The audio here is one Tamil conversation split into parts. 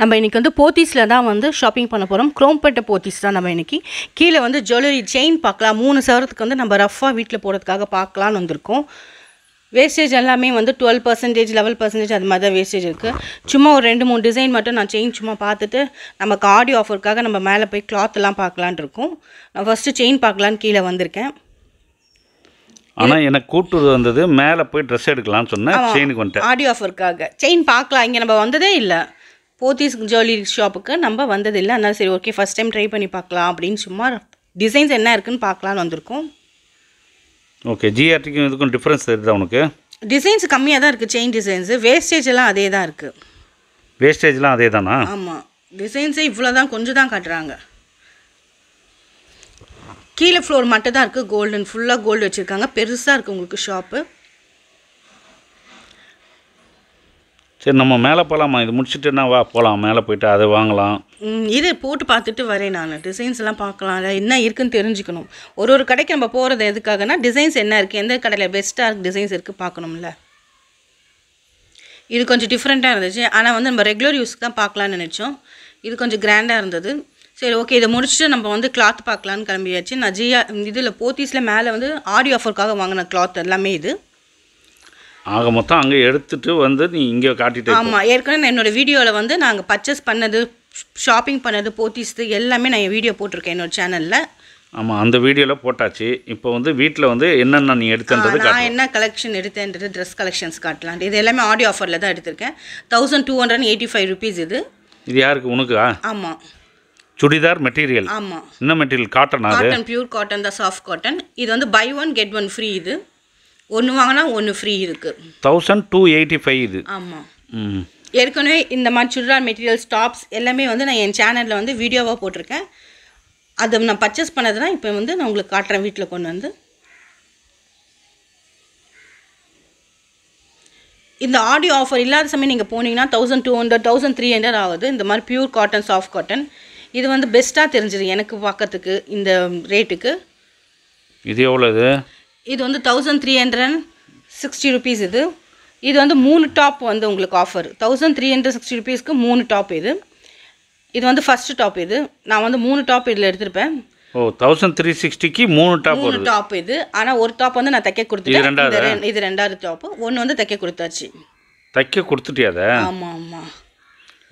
நம்ம இன்றைக்கி வந்து போத்தீஸில் தான் வந்து ஷாப்பிங் பண்ண போகிறோம். குரோம்பேட்டை போத்தீஸ் தான் நம்ம இன்றைக்கி. கீழே வந்து ஜுவல்லரி செயின் பார்க்கலாம். 3 சவரத்துக்கு வந்து நம்ம ரஃபாக வீட்டில் போடுறதுக்காக பார்க்கலான்னு வந்திருக்கோம். வேஸ்டேஜ் எல்லாமே வந்து 12%, 11% அது மாதிரி தான் வேஸ்டேஜ் இருக்குது. சும்மா ஒரு 2-3 டிசைன் மட்டும் நான் செயின் சும்மா பார்த்துட்டு நமக்கு ஆடியோ ஆஃபருக்காக நம்ம மேலே போய் கிளாத்லாம் பார்க்கலான் இருக்கோம். நான் ஃபஸ்ட்டு செயின் பார்க்கலான்னு கீழே வந்திருக்கேன். ஆனால் எனக்கு கூட்டு வந்தது மேலே போய் ட்ரெஸ் எடுக்கலாம்னு சொன்னேன். செயினுக்கு வந்துட்டேன். ஆடியோ ஆஃபருக்காக செயின் பார்க்கலாம். இங்கே நம்ம வந்ததே இல்லை. போத்தீஸ் ஜுவல்லரி ஷாப்புக்கு நம்ம வந்ததில்லை. அதனால சரி ஓகே ஃபஸ்ட் டைம் ட்ரை பண்ணி பார்க்கலாம் அப்படின்னு சும்மா டிசைன்ஸ் என்ன இருக்குன்னு பார்க்கலான்னு வந்திருக்கோம். ஓகே, ஜிஆர்டிக்கும் இதுக்கும் டிஃப்ரென்ஸ் தெரியுதா உனக்கு? டிசைன்ஸ் கம்மியாக தான் இருக்குது. செயின் டிசைன்ஸு வேஸ்டேஜ் எல்லாம் அதே தான் இருக்குது. வேஸ்டேஜ்லாம் அதே தானா? ஆமாம், டிசைன்ஸே இவ்வளோ தான், கொஞ்சம் தான் காட்டுறாங்க. கீழே ஃப்ளோர் மட்டும் தான் இருக்குது கோல்டன், ஃபுல்லாக கோல்டு வச்சுருக்காங்க. பெருசாக இருக்குது உங்களுக்கு ஷாப்பு. சரி, நம்ம மேலே போகலாமா? இது முடிச்சுட்டுன்னா வா போகலாம், மேலே போய்ட்டு அதை வாங்கலாம். இது போட்டு பார்த்துட்டு வரேன் நான். டிசைன்ஸ் எல்லாம் பார்க்கலாம், என்ன இருக்குன்னு தெரிஞ்சுக்கணும். ஒரு கடைக்கு நம்ம போகிறது எதுக்காகனா டிசைன்ஸ் என்ன இருக்குது, எந்த கடையில் பெஸ்ட்டாக இருக்குது டிசைன்ஸ் இருக்குது பார்க்கணும்ல. இது கொஞ்சம் டிஃப்ரெண்ட்டாக இருந்துச்சு. ஆனால் வந்து நம்ம ரெகுலர் யூஸ்க்கு தான் பார்க்கலான்னு நினச்சோம். இது கொஞ்சம் கிராண்டாக இருந்தது. சரி ஓகே, இதை முடிச்சுட்டு நம்ம வந்து கிளாத் பார்க்கலான்னு கிளம்பியாச்சு. நான் இதில் போத்தீஸில் மேலே வந்து ஆடியோ ஆஃபருக்காக வாங்கின கிளாத் எல்லாமே இது. ஆக மொத்தம் அங்கே எடுத்துகிட்டு வந்து நீ இங்கே காட்டிட்டு. ஆமாம், ஏற்கனவே நான் என்னோடய வீடியோவில் வந்து நாங்கள் பர்ச்சேஸ் பண்ணது, ஷாப்பிங் பண்ணது, போத்தீஸு எல்லாமே நான் வீடியோ போட்டிருக்கேன் என்னோடய சேனலில். ஆமாம், அந்த வீடியோவில் போட்டாச்சு. இப்போ வந்து வீட்டில் வந்து என்னென்ன நீ எடுத்துன்றது நான் என்ன கலெக்ஷன் எடுத்தேன்றது ட்ரெஸ் கலெக்ஷன்ஸ் காட்டலாம். இது எல்லாமே ஆடியோ ஆஃபரில் தான் எடுத்திருக்கேன். 1285 rupees இது. இது யாருக்கு? உனக்கா? ஆமாம், சுடிதார் மெட்டீரியல். ஆமாம், என்ன material? Cotton. Cotton, pure cotton தான், சாஃப்ட் காட்டன். இது வந்து buy 1 get 1 ஃப்ரீ. இது ஒன்று வாங்கினா ஒன்று ஃப்ரீ இருக்குது. 1285 இது. ஆமாம், ஏற்கனவே இந்த மாதிரி சுடிதார் மெட்டீரியல்ஸ், டாப்ஸ் எல்லாமே வந்து நான் என் சேனலில் வந்து வீடியோவாக போட்டிருக்கேன். அதை நான் பர்ச்சேஸ் பண்ணதுனா இப்போ வந்து நான் உங்களுக்கு காட்டுறேன் வீட்டில் கொண்டு வந்து. இந்த ஆடியோ ஆஃபர் இல்லாத சமயம் நீங்கள் போனீங்கன்னா 1200, 1300 ஆகுது. இந்த மாதிரி பியூர் காட்டன், சாஃப்ட் காட்டன் இது வந்து பெஸ்ட்டாக தெரிஞ்சுது எனக்கு பார்க்கறதுக்கு இந்த ரேட்டுக்கு. இது எவ்வளோ? இது வந்து 1360 rupees இது. இது வந்து 3 டாப் வந்து உங்களுக்கு ஆஃபர். 1360 rupeesக்கு 3 டாப் இது. இது வந்து ஃபஸ்ட்டு டாப் இது. நான் வந்து 3 டாப் இதில் எடுத்திருப்பேன். ஓ, 1360க்கு 3 டாப் வருது. 3 டாப் இது. ஆனால் ஒரு டாப் வந்து நான் தைக்க கொடுத்துட்டேன். இது ரெண்டாவது டாப்பு. ஒன்று வந்து தைக்க கொடுத்தாச்சு. தைக்க கொடுத்துட்டியாத? ஆமாம் ஆமாம்.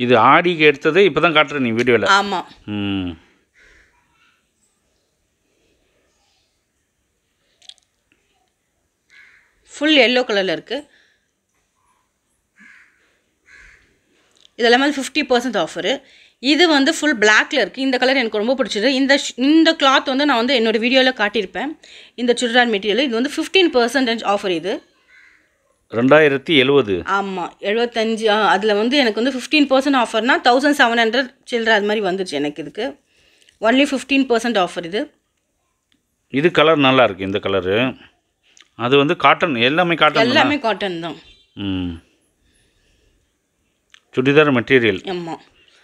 இது ஆடிக்கு எடுத்தது இப்போ தான் காட்டுற நீ வீடியோவில். ஆமாம். ஃபுல் எல்லோ கலரில் இருக்குது. இதெல்லாம் வந்து 50% ஆஃபரு. இது வந்து ஃபுல் பிளாக்ல இருக்குது. இந்த கலர் எனக்கு ரொம்ப பிடிச்சது. இந்த கிளாத் வந்து நான் வந்து என்னோடய வீடியோவில் காட்டியிருப்பேன். இந்த சுடிதார் மெட்டீரியல் இது வந்து 15% ஆஃபர். இது 2070. ஆமாம், 75. அதில் வந்து எனக்கு வந்து 15% ஆஃபர்னால் 1700 சில்லற அது மாதிரி வந்துச்சு எனக்கு. இதுக்கு ஒன்லி 15% ஆஃபர். இது கலர் நல்லா இருக்குது. இந்த கலரு அது வந்து காட்டன், எல்லாமே காட்டன் தான். சுடிதார் மெட்டீரியல். ஆமாம்.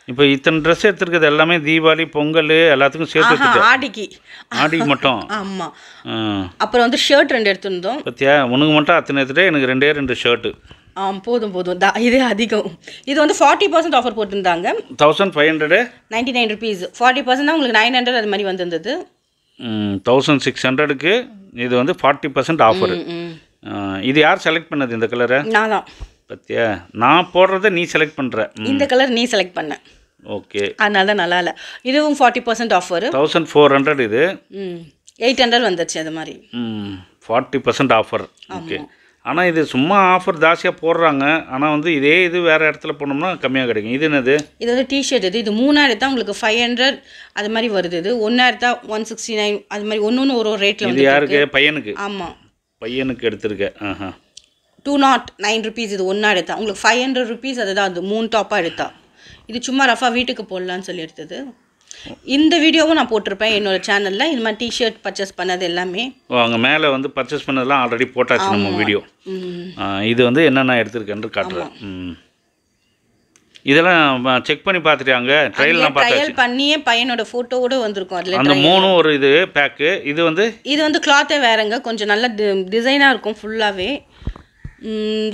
இப்போ இத்தனை ட்ரெஸ் எடுத்துருக்கிறது எல்லாமே தீபாவளி, பொங்கல் எல்லாத்துக்கும் சேர்த்து ஆடிக்கு மட்டும். ஆமாம். அப்புறம் வந்து ஷர்ட் 2 எடுத்துருந்தோம். பத்தியா, உனக்கு மட்டும் அத்தனை எடுத்துகிட்டே எனக்கு 2 ஷர்ட்டு. போதும் இதே அதிகம். இது வந்து 40% ஆஃபர் போட்டிருந்தாங்க. 1599 rupees. 40% தான் உங்களுக்கு 900 அது மாதிரி வந்திருந்தது. 1600க்கு இது வந்து 40% ஆஃபர். இது யார் செலக்ட் பண்ணது இந்த கலரை? நான் தான். பத்தியா, நான் போடுறத நீ செலக்ட் பண்ணுற. இந்த கலர் நீ செலக்ட் பண்ண. ஓகே, அதனால தான் நல்லா இல்லை. இதுவும் 40% ஆஃபர். 1400 இது. 800 வந்துச்சு அது மாதிரி. 40% ஆஃபர். ஓகே, ஆனால் இது சும்மா ஆஃபர் ஜாஸ்தியாக போடுறாங்க. ஆனால் வந்து இதே இது வேறு இடத்துல போனோம்னா கம்மியாக கிடைக்கும். இது என்னது? இது வந்து டிஷர்ட். இது 3000 தான் உங்களுக்கு 500 அது மாதிரி வருது. இது 1000 தான் 169 அது மாதிரி ஒன்று ஒரு ரேட்டில். இது யாருக்கு? பையனுக்கு. ஆமாம், பையனுக்கு எடுத்திருக்கேன். 209 rupees. இது ஒன்றா எடுத்தா உங்களுக்கு 500 rupees. அதுதான் அது 3 டாப்பாக எடுத்தா. இது சும்மா ரஃபாக வீட்டுக்கு போடலான்னு சொல்லி எடுத்தது. இந்த வீடியோவும் நான் போட்டிருப்பேன் என்னோடய சேனலில். இது மாதிரி டிஷர்ட் பர்ச்சேஸ் பண்ணது எல்லாமே. அங்கே மேலே வந்து பர்ச்சேஸ் பண்ணதெல்லாம் ஆல்ரெடி போட்டாச்சு நம்ம வீடியோ. இது வந்து என்னென்ன எடுத்திருக்கேன்னு காட்டுறேன். இதெல்லாம் செக் பண்ணி பார்த்துட்டாங்க. ட்ரையல் பண்ணியே பையனோட ஃபோட்டோவோட வந்திருக்கும் அதில். அந்த 3 ஒரு இது பேக்கு. இது வந்து கிளாத்தே வேறங்க, கொஞ்சம் நல்ல டிசைனாக இருக்கும் ஃபுல்லாகவே.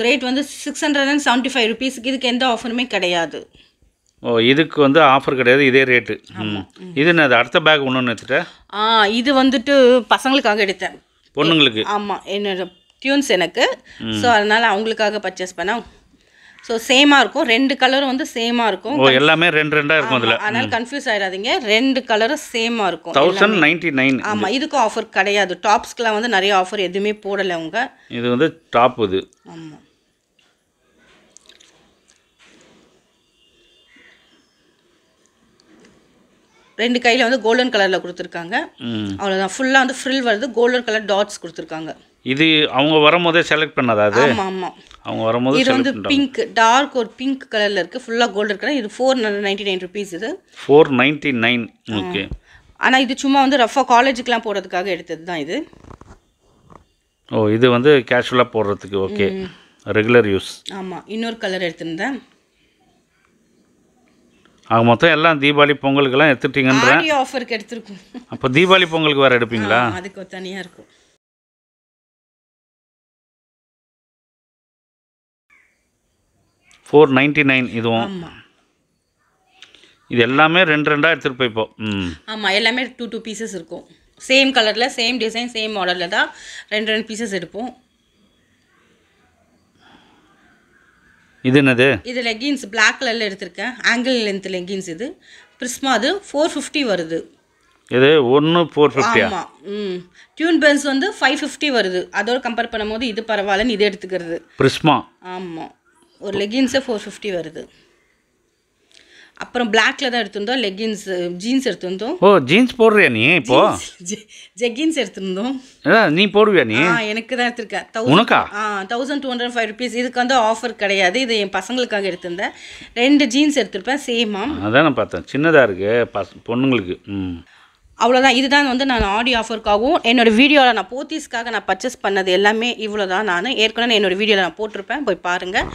ரேட் வந்து 675 rupeesக்கு. இதுக்கு எந்த ஆஃபருமே கிடையாது. ஓ இதுக்கு வந்து ஆஃபர் கிடையாது, இதே ரேட்டு. இது என்ன, அது அடுத்த பேக் ஒன்று எடுத்துட்டேன். இது வந்துட்டு பசங்களுக்காக எடுத்தேன், பொண்ணுங்களுக்கு. ஆமாம், என்னோட டியூன்ஸ் எனக்கு. ஸோ அதனால் அவங்களுக்காக பர்ச்சேஸ் பண்ணேன். ஸோ சேமாக இருக்கும், 2 கலரும் வந்து சேமாக இருக்கும். ஓ எல்லாமே 2 இருக்கும் அதில். அதனால் கன்ஃபியூஸ் ஆகிடாதீங்க, 2 கலரும் சேமாக இருக்கும். 1099. ஆமாம், இதுக்கும் ஆஃபர் கிடையாது. டாப்ஸ்க்கெலாம் வந்து நிறைய ஆஃபர் எதுவுமே போடலை அவங்க. இது வந்து டாப் இது. ஆமாம், ரெண்டு கையில் வந்து கோல்டன் கலரில் கொடுத்துருக்காங்க. அவ்வளோதான், ஃபுல்லாக வந்து ஃப்ரில் வருது, கோல்டன் கலர் டாட்ஸ் கொடுத்துருக்காங்க. இது அவங்க வரும்போதே செலக்ட் பண்ணதா அது? ஆமாம் ஆமாம், அவங்க வரும்போது இது வந்து பிங்க், டார்க் ஒரு பிங்க் கலரில் இருக்குது, ஃபுல்லாக கோல்டன் கலர். இது 499 ருபீஸ். இது 499. ஓகே. ஆனால் இது சும்மா வந்து ரஃபாக காலேஜுக்கெலாம் போடுறதுக்காக எடுத்தது தான் இது. ஓ இது வந்து கேஷுவலாக போடுறதுக்கு. Okay, regular use. ஆமாம், இன்னொரு கலர் எடுத்திருந்தேன். ஆக மொத்தம் எல்லாம் தீபாவளி பொங்கலுக்கெல்லாம் எடுத்துட்டீங்கன்ற. ஆஃபருக்கு எடுத்துருக்கோம். அப்போ தீபாவளி பொங்கலுக்கு வேறு எடுப்பீங்களா? அதுக்கு தனியாக இருக்கும். 499 இதுவும். ஆமாம், இது எல்லாமே 2 எடுத்துகிட்டு போய் இப்போ. ஆமாம், எல்லாமே 2 பீசஸ் இருக்கும். சேம் கலரில், சேம் டிசைன், சேம் மாடலில் தான் 2 பீசஸ் எடுப்போம். இது என்னது? இது லெகின்ஸ், பிளாக் கலரில் எடுத்திருக்கேன், ஆங்கிள் லென்த் லெகின்ஸ். இது பிரிஸ்மா, அது 450 வருது. இது 450. ஆமாம். டியூன் பென்ஸ் வந்து 550 வருது. அதோட கம்பேர் பண்ணும்போது இது பரவாயில்லன்னு இது எடுத்துக்கிறது. பிரிஸ்மா. ஆமாம், ஒரு லெகின்ஸே 450 வருது. அப்புறம் பிளாக்ல தான் எடுத்திருந்தோம் லெகின்ஸ், ஜீன்ஸ் எடுத்திருந்தோம். ஓ ஜீன்ஸ் போடுறியா நீ இப்போ? ஜெகின்ஸ் எடுத்திருந்தோம். நீ போடுவியா நீ? எனக்கு தான் எடுத்திருக்கேன். உனக்கா? 1205 ருபீஸ். இதுக்கு வந்து ஆஃபர் கிடையாது, இது என் பசங்களுக்காக எடுத்திருந்தேன். 2 ஜீன்ஸ் எடுத்திருப்பேன் சேமா. அதான் நான் பார்த்தேன், சின்னதாக இருக்குது பொண்ணுங்களுக்கு. அவ்வளோதான். இதுதான் வந்து நான் ஆடி ஆஃபருக்காகவும் என்னோடய வீடியோவில் நான் போத்தீஸ்க்காக நான் பர்ச்சேஸ் பண்ணது எல்லாமே இவ்வளோ தான். நான் ஏற்கனவே என்னோடய வீடியோவில் நான் போட்டிருப்பேன், போய் பாருங்கள்.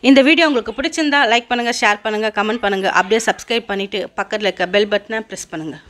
இந்த வீடியோ உங்களுக்கு பிடிச்சிருந்தா லைக் பண்ணுங்கள், ஷேர் பண்ணுங்கள், கமெண்ட் பண்ணுங்கள். அப்படியே சப்ஸ்கிரைப் பண்ணிவிட்டு பக்கத்தில் இருக்க பெல் பட்டனை ப்ரெஸ் பண்ணுங்கள்.